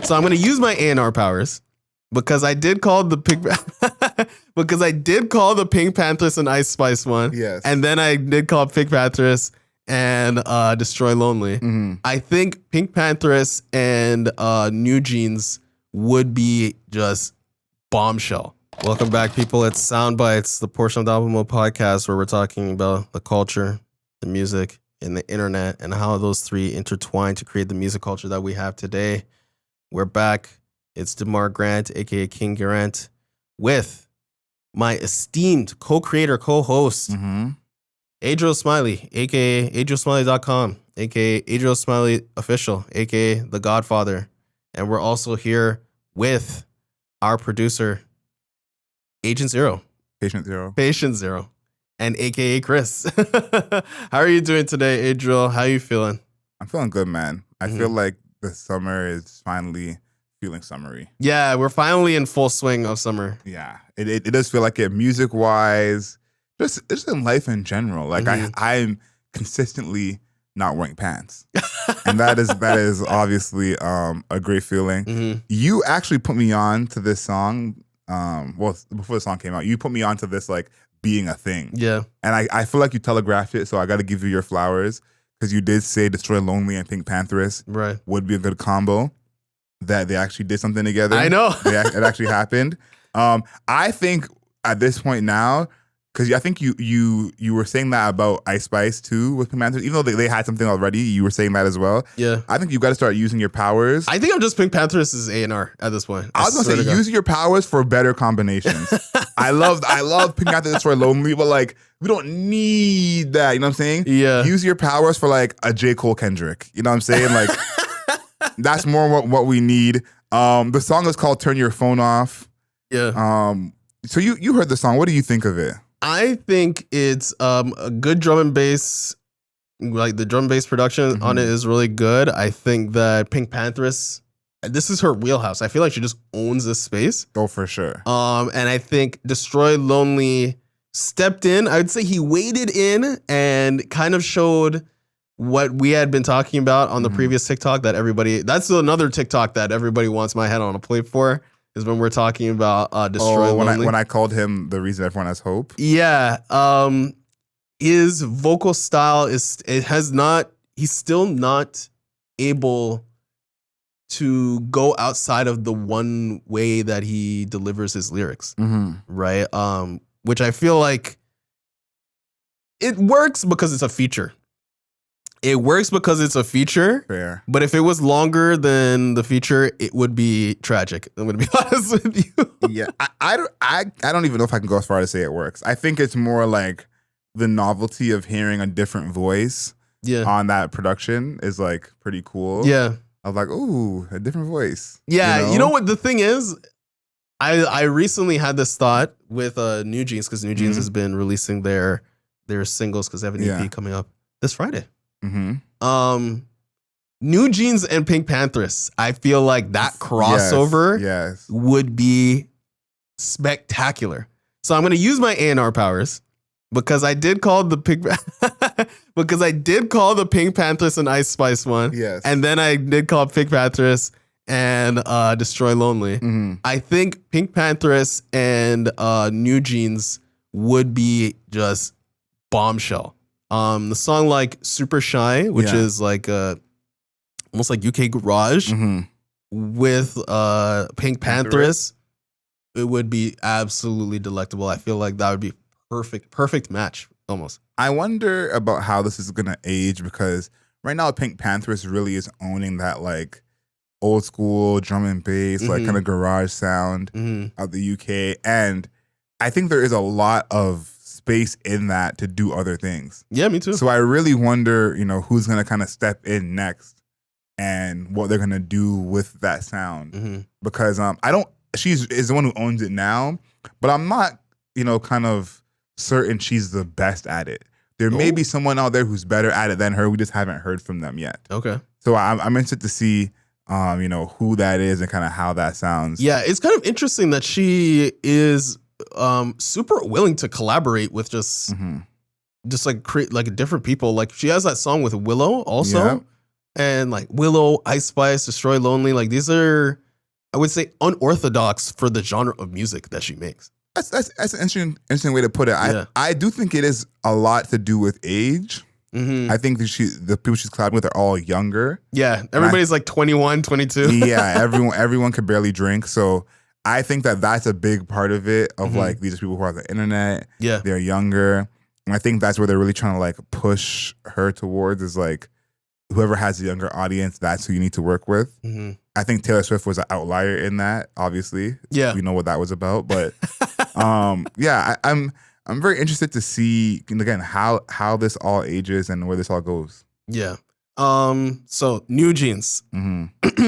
So I'm going to use my A&R powers because I did call the PinkPantheress and Ice Spice one. Yes. And then I did call PinkPantheress and Destroy Lonely. Mm-hmm. I think PinkPantheress and NewJeans would be just bombshell. Welcome back, people. It's Sound Bites, the portion of the Album Mode podcast where we're talking about the culture, the music, and the internet, and how those three intertwine to create the music culture that we have today. We're back. It's DeMar Grant, aka King Grant, with my esteemed co-creator, co-host, Adriel Smiley, aka AdrielSmiley.com, aka Adriel Smiley Official, aka The Godfather. And we're also here with our producer, Patient Zero, and aka Chris. How are you doing today, Adriel? How are you feeling? I'm feeling good, man. I feel like the summer is finally feeling summery. Yeah, we're finally in full swing of summer. Yeah, it does feel like it music-wise, just in life in general. Like I'm consistently not wearing pants. And that is obviously a great feeling. You actually put me on to this song. Well, before the song came out, you put me on to this like being a thing. Yeah. And I feel like you telegraphed it, so I got to give you your flowers because you did say Destroy Lonely and PinkPantheress would be a good combo. That they actually did something together. I know. It actually happened. I think at this point now, because I think you were saying that about Ice Spice too with PinkPantheress, even though they had something already, you were saying that as well. Yeah. I think you got to start using your powers. I think I'm just PinkPantheress' A&R at this point. I was gonna say use your powers for better combinations. I love PinkPantheress Destroy Lonely, but like we don't need that. You know what I'm saying? Yeah. Use your powers for like a J. Cole Kendrick. You know what I'm saying? Like that's more what we need. The song is called Turn Your Phone Off. Yeah. So you heard the song. What do you think of it? I think it's a good drum and bass. Like the drum and bass production on it is really good. I think that PinkPantheress, this is her wheelhouse. I feel like she just owns this space. Oh, for sure. And I think Destroy Lonely stepped in. I would say he waded in and kind of showed what we had been talking about on the previous TikTok that that's another TikTok that everybody wants my head on a plate for, is when we're talking about Destroy Lonely. When I called him the reason everyone has hope. Yeah. His vocal style he's still not able to go outside of the one way that he delivers his lyrics. Right. Which I feel like it works because it's a feature. Fair. But if it was longer than the feature, it would be tragic. I'm going to be honest with you. Yeah. I don't even know if I can go as far to say it works. I think it's more like the novelty of hearing a different voice on that production is like pretty cool. Yeah. I was like, ooh, a different voice. Yeah. You know what the thing is? I recently had this thought with NewJeans, because NewJeans has been releasing their singles because they have an EP coming up this Friday. NewJeans and PinkPantheress, I feel like that crossover would be spectacular. So I'm going to use my A&R powers because I did call the PinkPantheress and Ice Spice one. Yes. And then I did call PinkPantheress and Destroy Lonely. I think PinkPantheress and NewJeans would be just bombshell. The song like Super Shy, which is like almost like UK Garage with PinkPantheress, it would be absolutely delectable. I feel like that would be perfect match almost. I wonder about how this is gonna age, because right now PinkPantheress really is owning that like old school drum and bass, like kind of garage sound of the UK, and I think there is a lot of space in that to do other things. Yeah, me too. So I really wonder, who's gonna kind of step in next and what they're gonna do with that sound. Because she's the one who owns it now, but I'm not, kind of certain she's the best at it. There may be someone out there who's better at it than her. We just haven't heard from them yet. Okay. So I'm interested to see, who that is and kind of how that sounds. Yeah, it's kind of interesting that she is super willing to collaborate with just like create like different people. Like she has that song with Willow also. and like Willow, Ice Spice, Destroy Lonely. Like these are, I would say, unorthodox for the genre of music that she makes. That's an interesting way to put it. I do think it is a lot to do with age. I think that the people she's collabing with are all younger. Yeah, everybody's like 21, 22. Yeah, everyone could barely drink. So I think that that's a big part of it. Of like these are people who are on the internet. Yeah, they're younger, and I think that's where they're really trying to like push her towards is like whoever has a younger audience, that's who you need to work with. I think Taylor Swift was an outlier in that. Obviously, we know what that was about, but yeah, I'm very interested to see again how this all ages and where this all goes. Yeah. So NewJeans.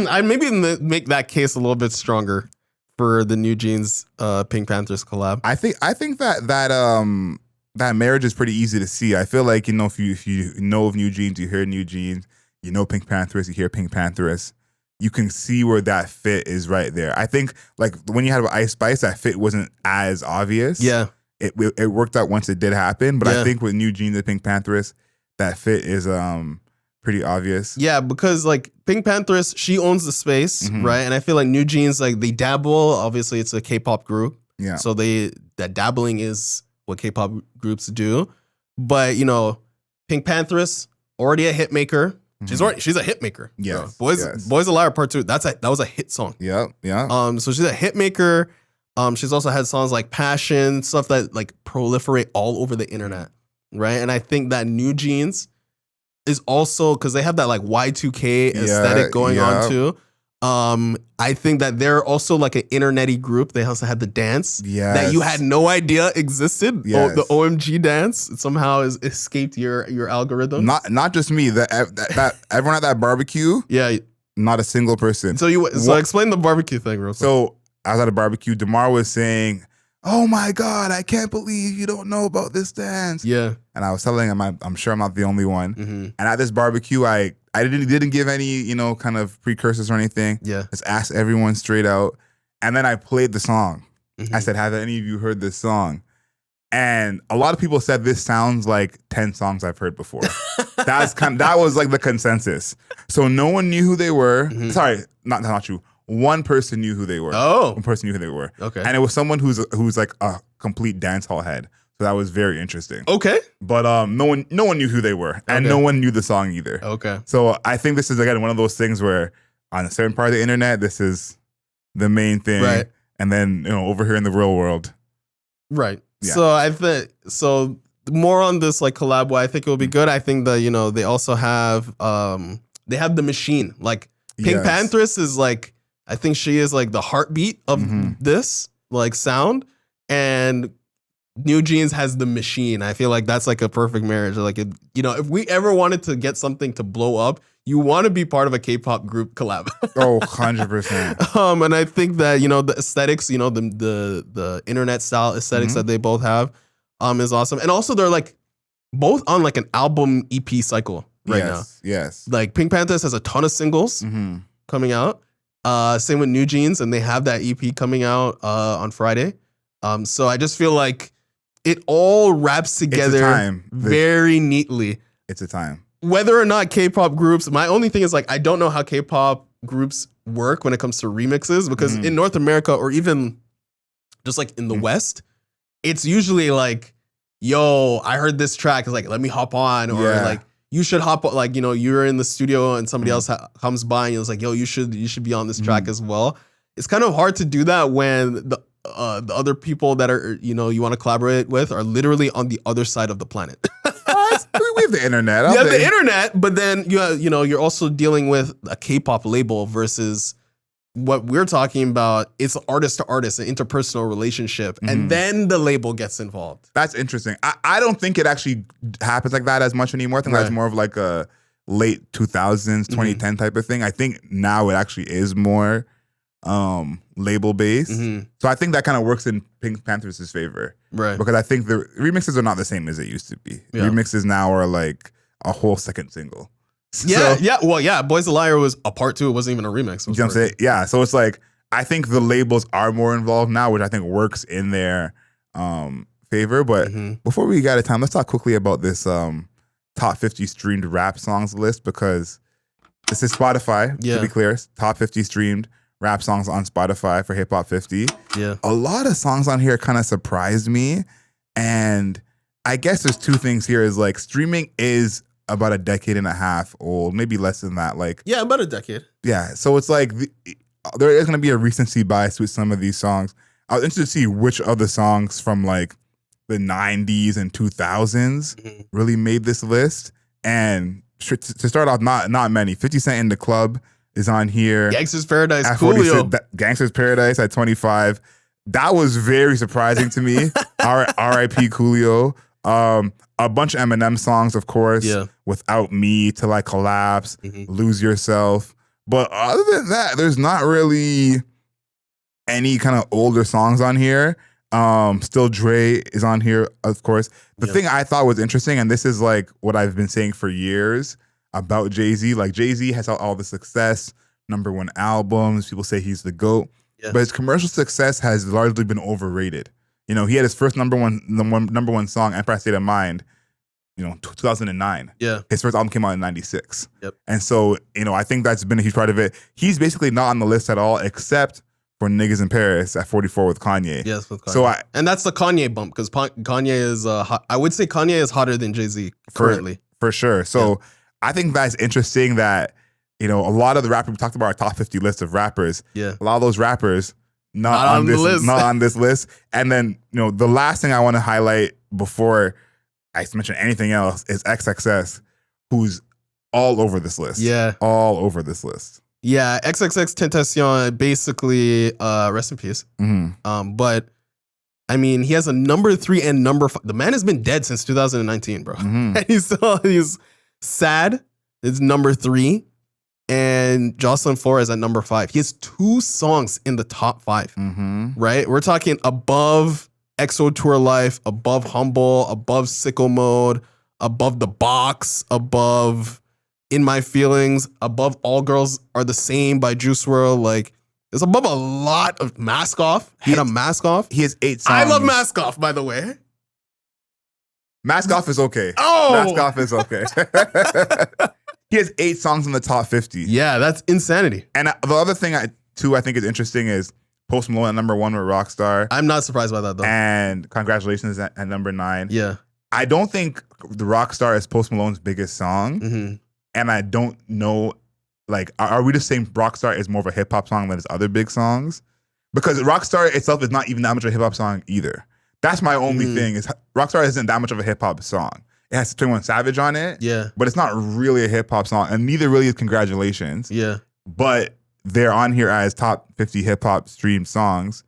I maybe make that case a little bit stronger for the NewJeans PinkPantheress collab. I think that marriage is pretty easy to see. I feel like if you know of NewJeans, you hear NewJeans, you know PinkPantheress, you hear PinkPantheress. You can see where that fit is right there. I think like when you had Ice Spice, that fit wasn't as obvious. Yeah. It worked out once it did happen, but I think with NewJeans and PinkPantheress, that fit is pretty obvious. Yeah, because like PinkPantheress, she owns the space, right? And I feel like NewJeans, like they dabble. Obviously, it's a K-pop group, so that dabbling is what K-pop groups do. But PinkPantheress already a hit maker. She's a hit maker. Yeah, Boys a Liar Part 2. That was a hit song. Yeah. So she's a hit maker. She's also had songs like Passion, stuff that like proliferate all over the internet, right? And I think that NewJeans is also, because they have that like Y2K aesthetic going on too. I think that they're also like an internet-y group. They also had the dance that you had no idea existed. The OMG dance somehow has escaped your algorithm. Not just me. That everyone at that barbecue. Yeah, not a single person. So explain the barbecue thing real quick. So I was at a barbecue. DeMar was saying, "Oh my God, I can't believe you don't know about this dance." Yeah. And I was telling him, I'm sure I'm not the only one. And at this barbecue, I didn't give any, kind of precursors or anything. Yeah. Just asked everyone straight out. And then I played the song. I said, "Have any of you heard this song?" And a lot of people said this sounds like 10 songs I've heard before. That was like the consensus. So no one knew who they were. Sorry, not true. One person knew who they were. Oh. One person knew who they were. Okay. And it was someone who's like a complete dance hall head. So that was very interesting. Okay. But no one knew who they were. And no one knew the song either. Okay. So I think this is, again, one of those things where on a certain part of the internet, this is the main thing. Right. And then, over here in the real world. Right. Yeah. So I think, more on this like collab, why I think it will be good. I think that, they also have, they have the machine. Like PinkPantheress is like, I think she is like the heartbeat of this like sound, and NewJeans has the machine. I feel like that's like a perfect marriage. Like, if we ever wanted to get something to blow up, you want to be part of a K-pop group collab. Oh, 100%. And I think that, the aesthetics, the internet style aesthetics that they both have is awesome. And also they're like both on like an album EP cycle right now. Yes. Like PinkPantheress has a ton of singles coming out. Same with NewJeans, and they have that EP coming out on Friday. So I just feel like it all wraps together very neatly. It's a time. Whether or not K-pop groups, my only thing is like, I don't know how K-pop groups work when it comes to remixes, because in North America, or even just like in the West, it's usually like, yo, I heard this track, it's like, let me hop on, or like, you should hop on, like, you're in the studio and somebody else comes by and it's like, yo, you should be on this track as well. It's kind of hard to do that when the other people that are, you want to collaborate with are literally on the other side of the planet. We have the internet. You have the internet, but then you're also dealing with a K-pop label versus what we're talking about. It's artist to artist, an interpersonal relationship, and then the label gets involved. That's interesting. I don't think it actually happens like that as much anymore. I think that's more of like a late 2000s, 2010 type of thing. I think now it actually is more label based. So I think that kind of works in PinkPantheress' favor. Right. Because I think the remixes are not the same as it used to be. Yeah. Remixes now are like a whole second single. Boys a Liar was a part 2. It wasn't even a remix. You know what I'm saying? Yeah. So it's like, I think the labels are more involved now, which I think works in their favor. But before we get out of time, let's talk quickly about this top 50 streamed rap songs list, because This is Spotify, Yeah. to be clear. Top 50 streamed rap songs on Spotify for Hip Hop 50. Yeah. A lot of songs on here kind of surprised me. And I guess there's two things here is like streaming is about a decade and a half old, maybe less than that. Like, Yeah, about a decade. yeah. So it's like there is going to be a recency bias with some of these songs. I was interested to see which of the songs from like the 90s and 2000s really made this list. And to start off, not many. 50 Cent in the Club is on here. Gangsta's Paradise, At Coolio. 46, Gangsta's Paradise at 25. That was very surprising to me. R.I.P. Coolio. A bunch of Eminem songs, of course. Yeah. Without Me, Till I Collapse, Lose Yourself. But other than that, there's not really any kind of older songs on here. Still Dre is on here, of course. The thing I thought was interesting, and this is like what I've been saying for years about Jay-Z. Like Jay-Z has all the success, #1 albums. People say he's the GOAT. Yeah. But his commercial success has largely been overrated. You know, he had his first number one song, Empire State of Mind, 2009. Yeah. His first album came out in 96. Yep. And so, I think that's been a huge part of it. He's basically not on the list at all, except for Niggas in Paris at 44 with Kanye. Yes, with Kanye. And that's the Kanye bump, because Kanye is, I would say Kanye is hotter than Jay-Z currently. For sure. So I think that's interesting that, a lot of the rappers we talked about our top 50 list of rappers. Yeah. A lot of those rappers not on this list. And then, the last thing I want to highlight before I mention anything else is XXX, who's all over this list. Yeah. All over this list. Yeah, XXXTentacion, basically, rest in peace. But I mean, he has a #3 and #5. The man has been dead since 2019, bro. And he's sad. It's #3. And Jocelyn Flores at #5. He has 2 songs in the top 5. Right? We're talking above EXO Tour Life, above Humble, above Sicko Mode, above The Box, above In My Feelings, above All Girls Are the Same by Juice WRLD. Like, it's above a lot of Mask Off. He has 8 songs. I love Mask Off, by the way. Mask Off is okay. Oh! Mask Off is okay. He has 8 songs in the top 50. Yeah, that's insanity. And the other thing, I think is interesting is Post Malone at #1 with Rockstar. I'm not surprised by that, though. And Congratulations at #9. Yeah. I don't think the Rockstar is Post Malone's biggest song. And I don't know, like, are we just saying Rockstar is more of a hip-hop song than his other big songs? Because Rockstar itself is not even that much of a hip-hop song either. That's my only thing, is Rockstar isn't that much of a hip-hop song. It has 21 Savage on it. Yeah. But it's not really a hip-hop song, and neither really is Congratulations. Yeah. But they're on here as top 50 hip-hop streamed songs.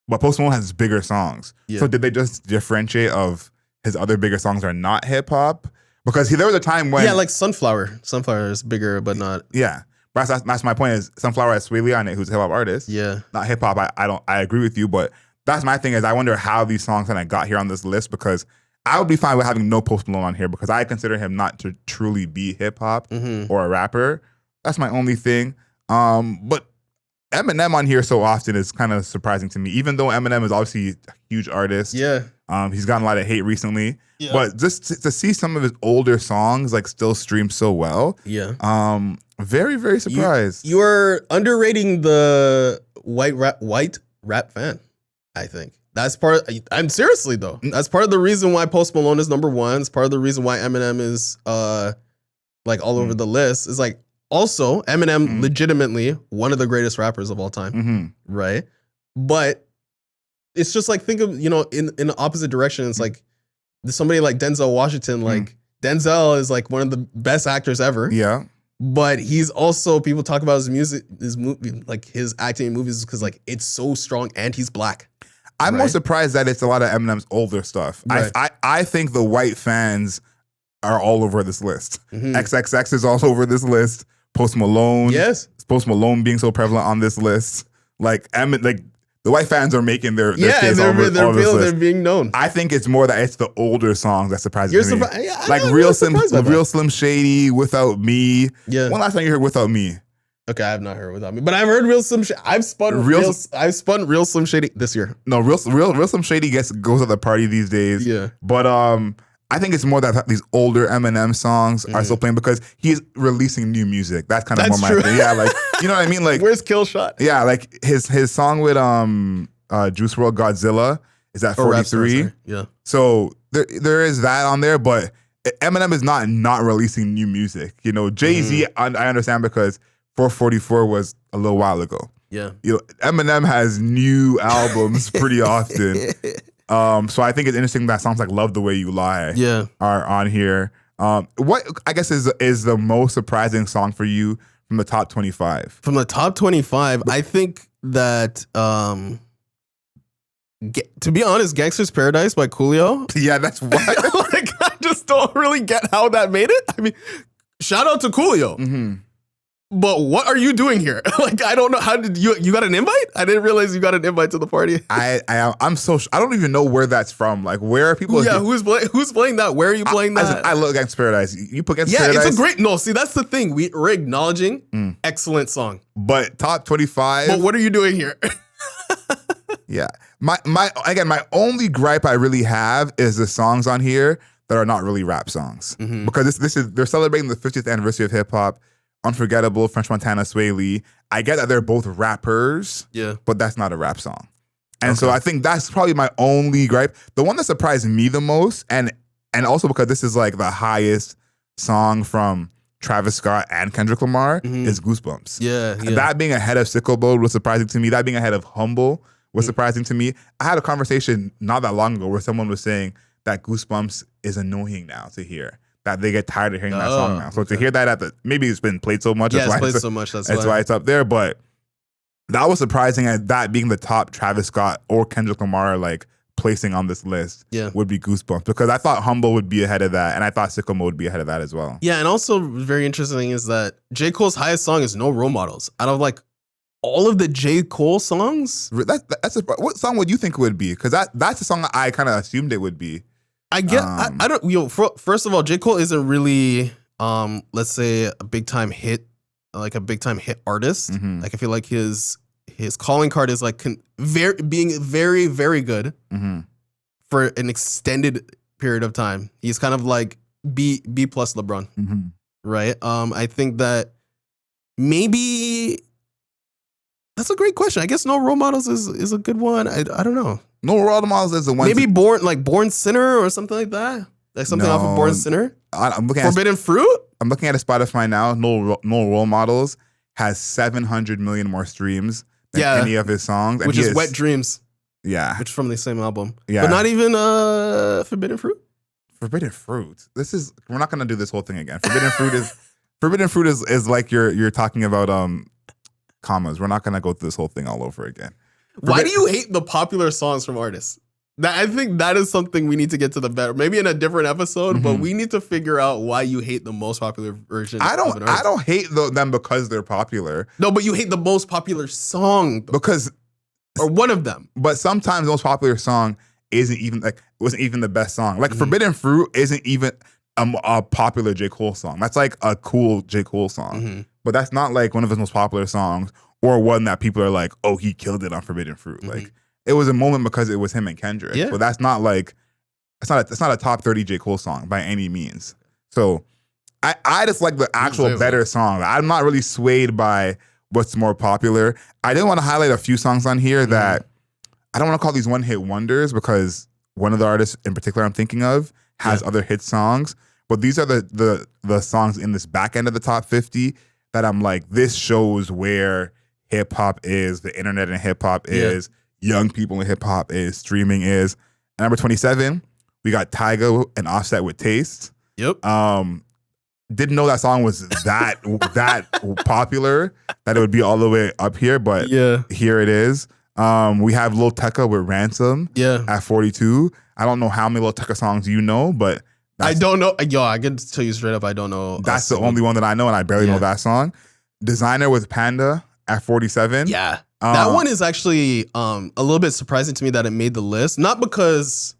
But Post Malone has bigger songs. Yeah. So did they just differentiate of his other bigger songs are not hip-hop? Because there was a time when... Yeah, like Sunflower. Sunflower is bigger, but not... Yeah. But that's my point, is Sunflower has Sway Lee on it, who's a hip-hop artist. Yeah. Not hip-hop. I agree with you, but that's my thing, is I wonder how these songs kind of got here on this list, because I would be fine with having no Post Malone on here, because I consider him not to truly be hip-hop or a rapper. That's my only thing. But Eminem on here so often is kind of surprising to me, even though Eminem is obviously a huge artist. Yeah. He's gotten a lot of hate recently. Yeah. But just to see some of his older songs like still stream so well. Yeah. Very, very surprised. You are underrating the white rap fan, I think. That's I'm seriously though. That's part of the reason why Post Malone is #1. It's part of the reason why Eminem is like all over the list. Is like, also Eminem legitimately one of the greatest rappers of all time. Right? But it's just like, think of, in the opposite direction. It's like somebody like Denzel Washington, like Denzel is like one of the best actors ever. Yeah. But he's also, people talk about his music, his movie, like his acting in movies, because like it's so strong and he's black. I'm more surprised that it's a lot of Eminem's older stuff. Right. I think the white fans are all over this list. XXX is all over this list. Post Malone. Yes. Post Malone being so prevalent on this list. Like the white fans are making their case they're being known. I think it's more that it's the older songs that surprise me. Yeah, like Real Slim Shady, Without Me. Yeah. When last time you heard Without Me? Okay, I have not heard Without Me, but I've heard Real Slim Shady. I've spun Real Slim Shady this year. No, Real Slim Shady goes to the party these days. Yeah. But I think it's more that these older Eminem songs are still playing because he's releasing new music. That's kind of more my thing. Yeah, like you know what I mean? Like where's Killshot? Yeah, like his song with Juice WRLD Godzilla is at 43. Yeah. So there is that on there, but Eminem is not releasing new music. You know, Jay-Z, I understand because 444 was a little while ago. Yeah. You know, Eminem has new albums pretty often. So I think it's interesting that songs like Love the Way You Lie are on here. What I guess is the most surprising song for you from the top 25? From the top 25, I think that to be honest, Gangsta's Paradise by Coolio. Yeah, that's why. Like, I just don't really get how that made it. I mean, shout out to Coolio. But what are you doing here? Like, I don't know. How did you got an invite? I didn't realize you got an invite to the party. I don't even know where that's from. Like, where are people? Yeah, who's playing that? Where are you playing that? I love Gangsta's Paradise. You put Gangsta's Paradise. Yeah, it's a great. No, see, that's the thing. We're acknowledging excellent song. But top 25. But what are you doing here? Yeah. My only gripe I really have is the songs on here that are not really rap songs. Because they're celebrating the 50th anniversary of hip hop. Unforgettable, French Montana, Sway Lee. I get that they're both rappers, but that's not a rap song. And so I think that's probably my only gripe. The one that surprised me the most, and also because this is like the highest song from Travis Scott and Kendrick Lamar, is Goosebumps. Yeah. That being ahead of Sicko Mode was surprising to me. That being ahead of Humble was surprising to me. I had a conversation not that long ago where someone was saying that Goosebumps is annoying now to hear. That they get tired of hearing that song now. So to hear that maybe it's been played so much. Yeah, it's played so much. That's why it's up there. But that was surprising at that being the top Travis Scott or Kendrick Lamar like placing on this list would be Goosebumps. Because I thought Humble would be ahead of that. And I thought Sicko Mode would be ahead of that as well. Yeah, and also very interesting is that J. Cole's highest song is No Role Models. Out of like all of the J. Cole songs. What song would you think it would be? Because that's the song I kind of assumed it would be. I get. I don't. First of all, J. Cole isn't really, let's say, a big time hit, like a big time hit artist. Like I feel like his calling card is like being very, very good for an extended period of time. He's kind of like B plus LeBron, right? I think that maybe that's a great question. I guess No Role Models is a good one. I don't know. No Role Models is the one. Maybe Born Sinner or something like that. Like something off of Born Sinner. I'm looking Forbidden Fruit. I'm looking at a Spotify now. No Role Models has 700 million more streams than any of his songs, which is Wet Dreams. Yeah, which is from the same album. Yeah, but not even Forbidden Fruit. Forbidden Fruit. We're not gonna do this whole thing again. Forbidden Fruit is like you're talking about commas. We're not gonna go through this whole thing all over again. Why do you hate the popular songs from artists? I think that is something we need to get to the better. Maybe in a different episode, but we need to figure out why you hate the most popular version. I don't hate them because they're popular. No, but you hate the most popular song or one of them. But sometimes the most popular song wasn't even the best song. Like Forbidden Fruit isn't even a popular J. Cole song. That's like a cool J. Cole song, but that's not like one of his most popular songs. Or one that people are like, oh, he killed it on Forbidden Fruit. Like it was a moment because it was him and Kendrick. Yeah. But that's not like it's not a top 30 J. Cole song by any means. So I just like the actual better song. I'm not really swayed by what's more popular. I did want to highlight a few songs on here that I don't want to call these one hit wonders because one of the artists in particular I'm thinking of has other hit songs. But these are the songs in this back end of the top 50 that I'm like, this shows where hip hop is, the internet and hip hop is, young people in hip hop is, streaming is. And number 27, we got Tyga and Offset with Taste. Yep. Didn't know that song was that popular that it would be all the way up here, but here it is. We have Lil Tecca with Ransom at 42. I don't know how many Lil Tecca songs you know, but I don't know. Yo, I can tell you straight up, I don't know. That's the only one that I know, and I barely know that song. Designer with Panda at 47. Yeah. That one is actually a little bit surprising to me that it made the list. Not because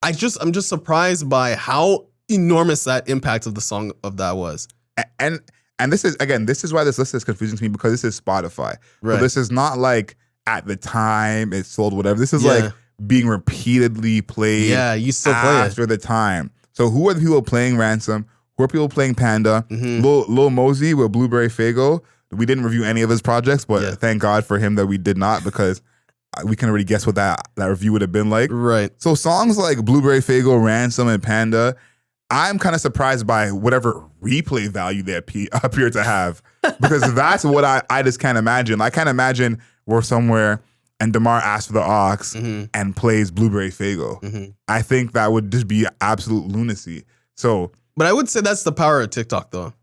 I'm just surprised by how enormous that impact of the song of that was. And this is why this list is confusing to me because this is Spotify. Right. So this is not like at the time it sold whatever. This is like being repeatedly played. Yeah, you still play it after the time. So who are the people playing Ransom? Who are people playing Panda? Lil Mosey with Blueberry Faygo. We didn't review any of his projects, but thank God for him that we did not, because we can already guess what that review would have been like. Right. So songs like Blueberry Faygo, Ransom, and Panda, I'm kind of surprised by whatever replay value they appear to have, because that's what I just can't imagine. I can't imagine we're somewhere and DeMar asks for the aux and plays Blueberry Faygo. I think that would just be absolute lunacy. So, but I would say that's the power of TikTok, though.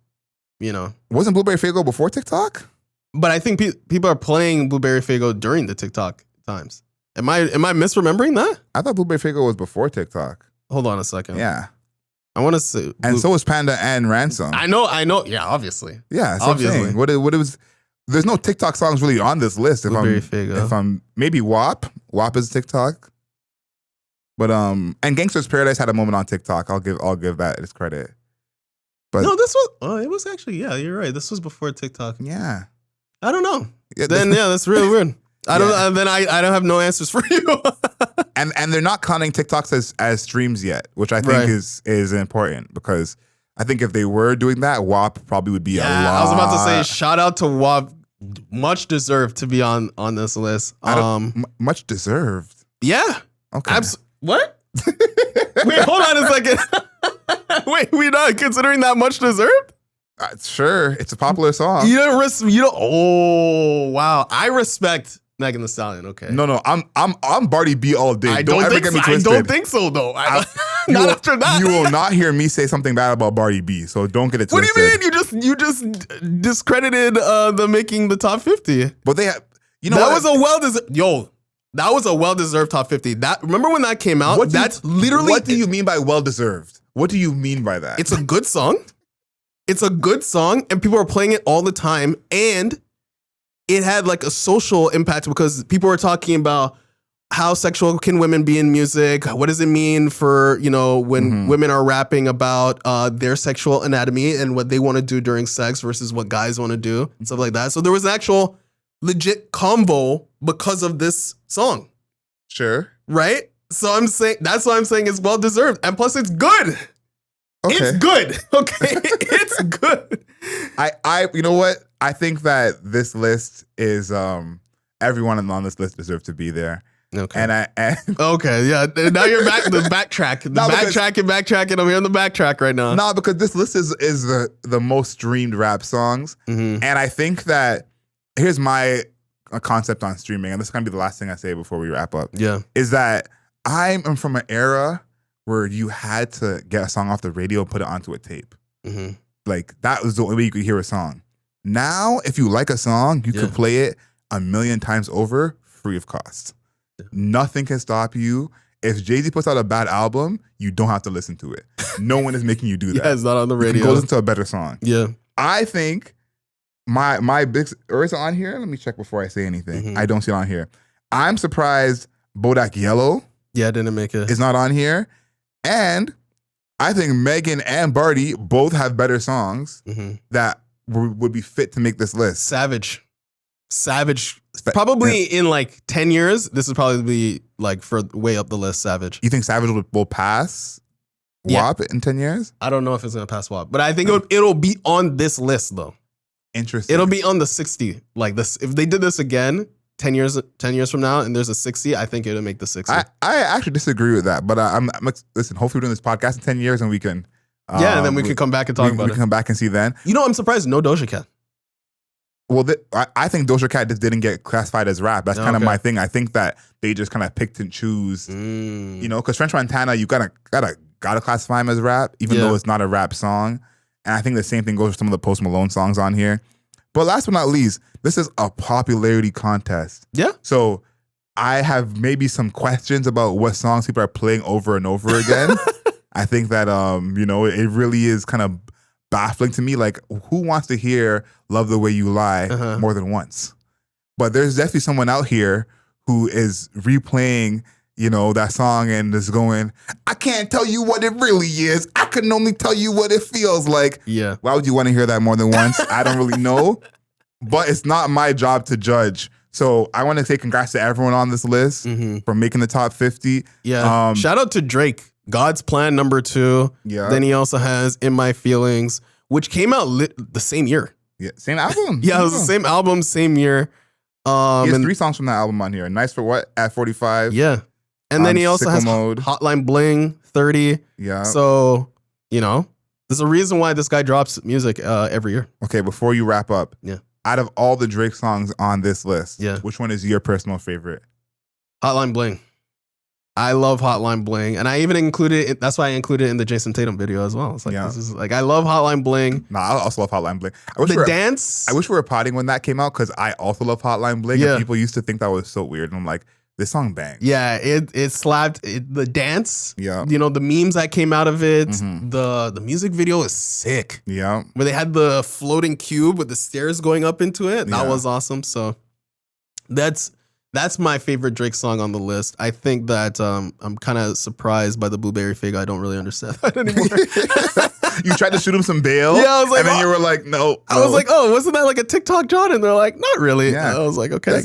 You know, wasn't Blueberry Faygo before TikTok? But I think people are playing Blueberry Faygo during the TikTok times. Am I misremembering that? I thought Blueberry Faygo was before TikTok. Hold on a second. Yeah. I want to say, and so was Panda and Ransom. I know. Yeah, obviously. Yeah, so obviously. What it was. There's no TikTok songs really on this list. If I'm maybe WAP. WAP is TikTok. But and Gangsta's Paradise had a moment on TikTok. I'll give that its credit. But no, this was. It was actually. Yeah, you're right. This was before TikTok. Yeah. I don't know. Yeah, that's really weird. I don't. Then I don't have no answers for you. and they're not counting TikToks as streams yet, which I think is important, because I think if they were doing that, WAP probably would be a lot. I was about to say, shout out to WAP, much deserved to be on this list. Much deserved. Yeah. Okay. What? Wait, hold on a second. Wait, we not considering that much deserved? Sure, it's a popular song. You don't. Oh wow, I respect Megan Thee Stallion. Okay. No, I'm Barty B all day. I don't think so though. Not after that. You will not hear me say something bad about Barty B. So don't get it twisted. What do you mean? You just discredited the making the top 50. But they have. That was a well-deserved. That was a well-deserved top 50. Remember when that came out? What do you mean by well-deserved? What do you mean by that? It's a good song. It's a good song, and people are playing it all the time, and it had like a social impact, because people were talking about how sexual can women be in music? What does it mean for, when women are rapping about their sexual anatomy and what they want to do during sex versus what guys want to do and stuff like that. So there was an actual legit convo because of this song. Sure. Right? So that's why I'm saying it's well deserved. And plus it's good. Okay. It's good. Okay. It's good. You know what? I think that this list is everyone on this list deserves to be there. Okay. And okay, yeah. Now you're back the backtrack. Backtracking. I'm here on the backtrack right now. No, because this list is the most streamed rap songs. And I think that here's my concept on streaming, and this is gonna be the last thing I say before we wrap up. Yeah. Is that I'm from an era where you had to get a song off the radio and put it onto a tape. Like that was the only way you could hear a song. Now, if you like a song, you could play it 1,000,000 times over, free of cost. Nothing can stop you. If Jay-Z puts out a bad album, you don't have to listen to it. No one is making you do that. Yeah, it's not on the radio. Go listen to a better song. Yeah. I think my big, or is it on here? Let me check before I say anything. I don't see it on here. I'm surprised Bodak Yellow. Yeah, I didn't make it. Is not on here. And I think Megan and Barty both have better songs that would be fit to make this list. Savage. Probably in like 10 years, this would probably be like for way up the list, Savage. You think Savage will pass WAP in 10 years? I don't know if it's going to pass WAP, but I think it'll be on this list though. Interesting. It'll be on the 60. Like this, if they did this again 10 years from now and there's a 60, I think it'll make the 60. I actually disagree with that, but listen, hopefully we're doing this podcast in 10 years and we can... and then we can come back and talk about it. We can come back and see then. I'm surprised no Doja Cat. Well, I think Doja Cat just didn't get classified as rap. That's kind of my thing. I think that they just kind of picked and choose, because French Montana, you gotta classify him as rap, even though it's not a rap song. And I think the same thing goes for some of the Post Malone songs on here. But last but not least, this is a popularity contest. Yeah. So I have maybe some questions about what songs people are playing over and over again. I think that, it really is kind of baffling to me. Like, who wants to hear Love the Way You Lie more than once? But there's definitely someone out here who is replaying, that song and is going, I can't tell you what it really is. I can only tell you what it feels like. Yeah. Why would you want to hear that more than once? I don't really know. But it's not my job to judge So I want to say congrats to everyone on this list for making the top 50. Yeah. Shout out to Drake. God's Plan #2. Yeah. Then he also has In My Feelings, which came out the same year. Yeah. Same album. Yeah, it was the same album, same year. He has 3 songs from that album on here. Nice for What at 45. Yeah. And then he also has Mode. Hotline Bling 30. Yeah. So, you know, there's a reason why this guy drops music every year. Okay, before you wrap up. Yeah. Out of all the Drake songs on this list, yeah, which one is your personal favorite? Hotline Bling. I love Hotline Bling, and I even included it. That's why I included it in the Jason Tatum video as well. It's like, this is like, I love Hotline Bling. No, I also love Hotline Bling. Dance. I wish we were potting when that came out because I also love Hotline Bling. And people used to think that was so weird, and I'm like, this song bangs. Yeah, it slapped. The dance. Yeah, you know, the memes that came out of it. The music video is sick. Yeah, where they had the floating cube with the stairs going up into it. That was awesome. So that's my favorite Drake song on the list. I think that I'm kind of surprised by the Blueberry Fig. I don't really understand that anymore. You tried to shoot him some bail. Yeah, I was like, and then you were like, no. I was like, oh, wasn't that like a TikTok, John? And they're like, not really. Yeah. I was like, okay.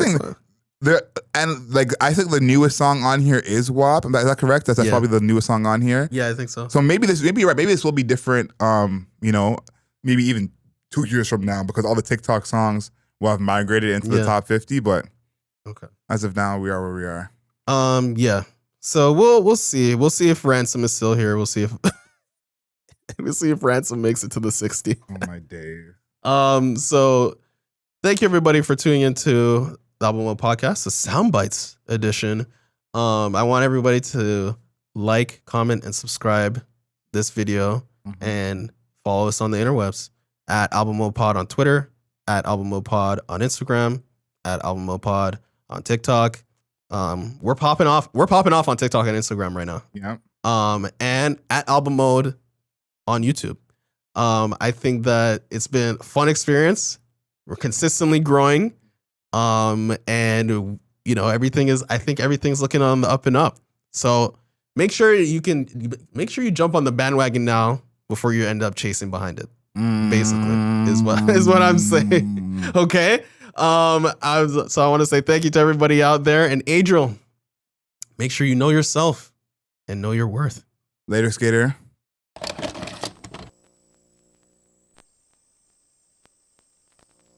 And like, I think the newest song on here is WAP. Is that correct? That's probably the newest song on here. Yeah, I think so. So maybe you're right. Maybe this will be different. You know, maybe even 2 years from now, because all the TikTok songs will have migrated into the top 50. But as of now, we are where we are. Yeah. So we'll see. We'll see if Ransom is still here. We'll see if Ransom makes it to the 60. Oh my days. So thank you everybody for tuning into the Album Mode Podcast, the Soundbites edition. I want everybody to like, comment, and subscribe this video and follow us on the interwebs at Album Mode Pod on Twitter, at Album Mode Pod on Instagram, at Album Mode Pod on TikTok. We're popping off on TikTok and Instagram right now. Yeah. And at Album Mode on YouTube. I think that it's been a fun experience. We're consistently growing. And you know, I think everything's looking on the up and up. So make sure you jump on the bandwagon now before you end up chasing behind it. Basically, is what I'm saying. Okay. So I want to say thank you to everybody out there. And Adriel, make sure you know yourself and know your worth. Later, skater.